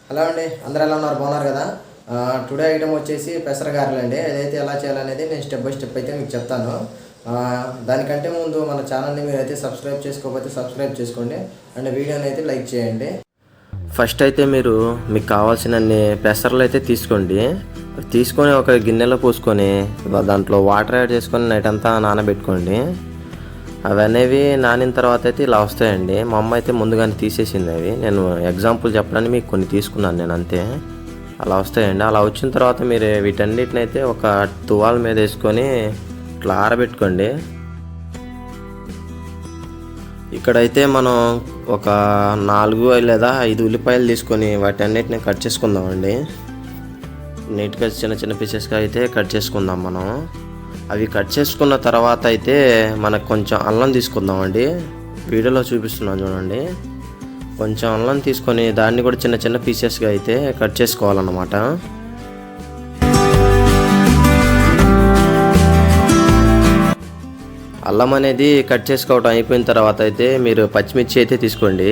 Hello అండి, అందరూ ఎలా ఉన్నారు? బాగున్నారు కదా? టుడే ఐటమ్ వచ్చేసి పెసరగారెలు అండి. ఏదైతే ఎలా చేయాలనేది నేను స్టెప్ బై స్టెప్ అయితే మీకు చెప్తాను. దానికంటే ముందు మన ఛానల్ని మీరు అయితే సబ్స్క్రైబ్ చేసుకోకపోతే సబ్స్క్రైబ్ చేసుకోండి అండ్ వీడియోని అయితే లైక్ చేయండి. ఫస్ట్ అయితే మీకు కావాల్సినన్ని పెసర్లు అయితే తీసుకోండి. తీసుకొని ఒక గిన్నెలో పోసుకొని దాంట్లో వాటర్ యాడ్ చేసుకొని నైట్ అంతా నానబెట్టుకోండి. అవి అనేవి నానిన తర్వాత అయితే ఇలా వస్తాయండి. మా అమ్మ అయితే ముందుగానే తీసేసింది అవి. నేను ఎగ్జాంపుల్ చెప్పడానికి మీకు కొన్ని తీసుకున్నాను నేను, అంతే. అలా వస్తాయండి. అలా వచ్చిన తర్వాత మీరు వీటన్నిటిని అయితే ఒక తువాల్ మీద వేసుకొని ఇట్లా ఆరబెట్టుకోండి. ఇక్కడైతే మనం ఒక 4 లేదా 5 ఉల్లిపాయలు తీసుకొని వాటన్నిటిని కట్ చేసుకుందామండి. నీట్గా చిన్న చిన్న పీసెస్గా అయితే కట్ చేసుకుందాం మనం. అవి కట్ చేసుకున్న తర్వాత అయితే మనకు కొంచెం అల్లం తీసుకుందామండి. వీడియోలో చూపిస్తున్నాను చూడండి. కొంచెం అల్లం తీసుకొని దాన్ని కూడా చిన్న చిన్న పీసెస్గా అయితే కట్ చేసుకోవాలన్నమాట. అల్లం అనేది కట్ చేసుకోవడం అయిపోయిన తర్వాత అయితే మీరు పచ్చిమిర్చి అయితే తీసుకోండి.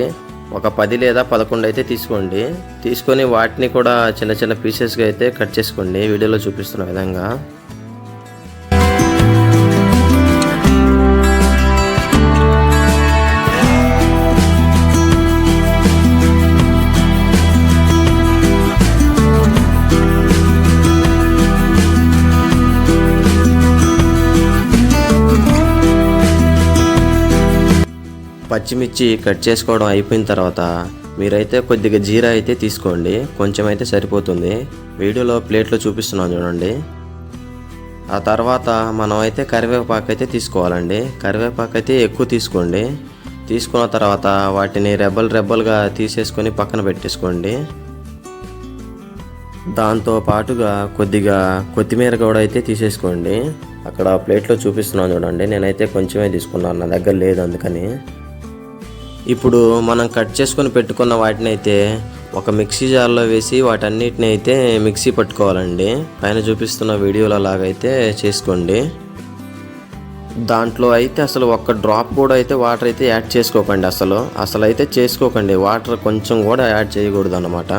ఒక 10 లేదా 11 అయితే తీసుకోండి. తీసుకొని వాటిని కూడా చిన్న చిన్న పీసెస్గా అయితే కట్ చేసుకోండి వీడియోలో చూపిస్తున్న విధంగా. పచ్చిమిర్చి కట్ చేసుకోవడం అయిపోయిన తర్వాత మీరైతే కొద్దిగా జీరా అయితే తీసుకోండి. కొంచెం అయితే సరిపోతుంది. వీడియోలో ప్లేట్లో చూపిస్తున్నాను చూడండి. ఆ తర్వాత మనం అయితే కరివేపాకు అయితే తీసుకోవాలండి. కరివేపాకు అయితే ఎక్కువ తీసుకోండి. తీసుకున్న తర్వాత వాటిని రెబ్బలుగా తీసేసుకొని పక్కన పెట్టేసుకోండి. దాంతో పాటుగా కొద్దిగా కొత్తిమీర కూడా అయితే తీసేసుకోండి. అక్కడ ప్లేట్లో చూపిస్తున్నాను చూడండి. నేనైతే కొంచెమే తీసుకున్నాను, నా దగ్గర లేదు అందుకని. ఇప్పుడు మనం కట్ చేసుకొని పెట్టుకున్న వాటిని అయితే ఒక మిక్సీ జార్లో వేసి వాటన్నిటిని అయితే మిక్సీ పట్టుకోవాలండి. పైన చూపిస్తున్న వీడియోలో లాగైతే చేసుకోండి. దాంట్లో అయితే అసలు ఒక్క డ్రాప్ కూడా అయితే వాటర్ అయితే యాడ్ చేసుకోకండి. అసలు అయితే చేసుకోకండి. వాటర్ కొంచెం కూడా యాడ్ చేయకూడదు అన్నమాట.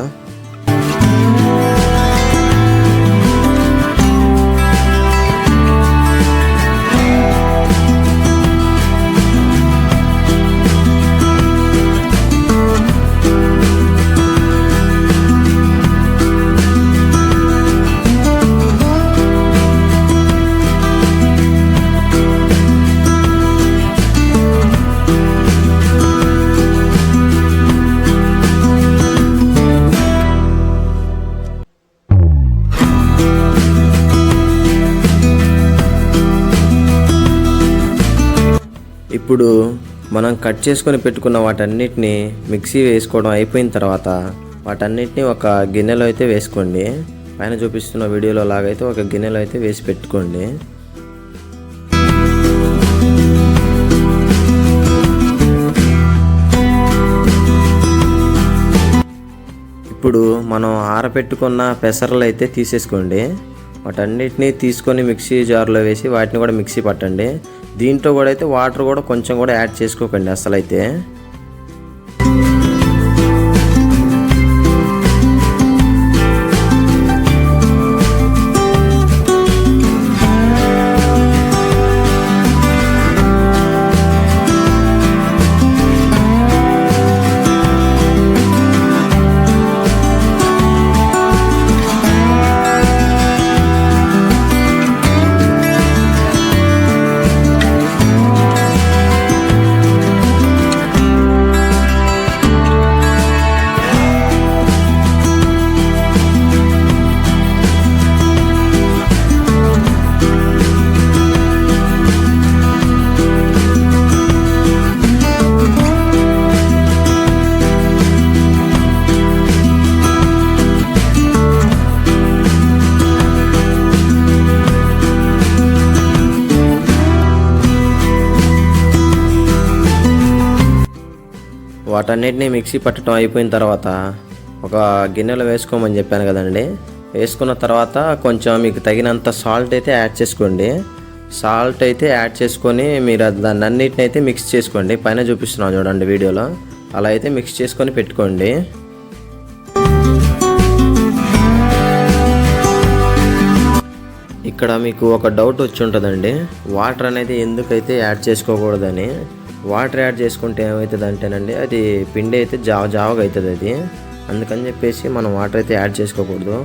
ఇప్పుడు మనం కట్ చేసుకొని పెట్టుకున్న వాటన్నిటిని మిక్సీ వేసుకోవడం అయిపోయిన తర్వాత వాటన్నిటిని ఒక గిన్నెలో అయితే వేసుకోండి. పైన చూపిస్తున్న వీడియోలో లాగైతే ఒక గిన్నెలో అయితే వేసి పెట్టుకోండి. ఇప్పుడు మనం ఆరబెట్టుకున్న పెసర్లు అయితే తీసేసుకోండి. వాటన్నిటిని తీసుకొని మిక్సీ జార్లో వేసి వాటిని కూడా మిక్సీ పట్టండి. దీంట్లో కూడా అయితే వాటర్ కూడా కొంచెం కూడా యాడ్ చేసుకోకండి అసలైతే. వాటన్నిటిని మిక్సీ పట్టడం అయిపోయిన తర్వాత ఒక గిన్నెలో వేసుకోమని చెప్పాను కదండి. వేసుకున్న తర్వాత కొంచెం మీకు తగినంత సాల్ట్ అయితే యాడ్ చేసుకోండి. సాల్ట్ అయితే యాడ్ చేసుకొని మీరు దాన్ని అన్నిటిని అయితే మిక్స్ చేసుకోండి. పైన చూపిస్తున్నాను చూడండి వీడియోలో. అలా అయితే మిక్స్ చేసుకొని పెట్టుకోండి. ఇక్కడ మీకు ఒక డౌట్ వచ్చి ఉంటుందండి, వాటర్ అనేది ఎందుకైతే యాడ్ చేసుకోకూడదని. వాటర్ యాడ్ చేసుకుంటే ఏమవుతుంది అంటేనండి, అది పిండి అయితే జావగా అవుతుంది అది. అందుకని చెప్పేసి మనం వాటర్ అయితే యాడ్ చేసుకోకూడదు.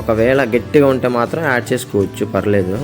ఒకవేళ గట్టిగా ఉంటే మాత్రం యాడ్ చేసుకోవచ్చు, పర్లేదు.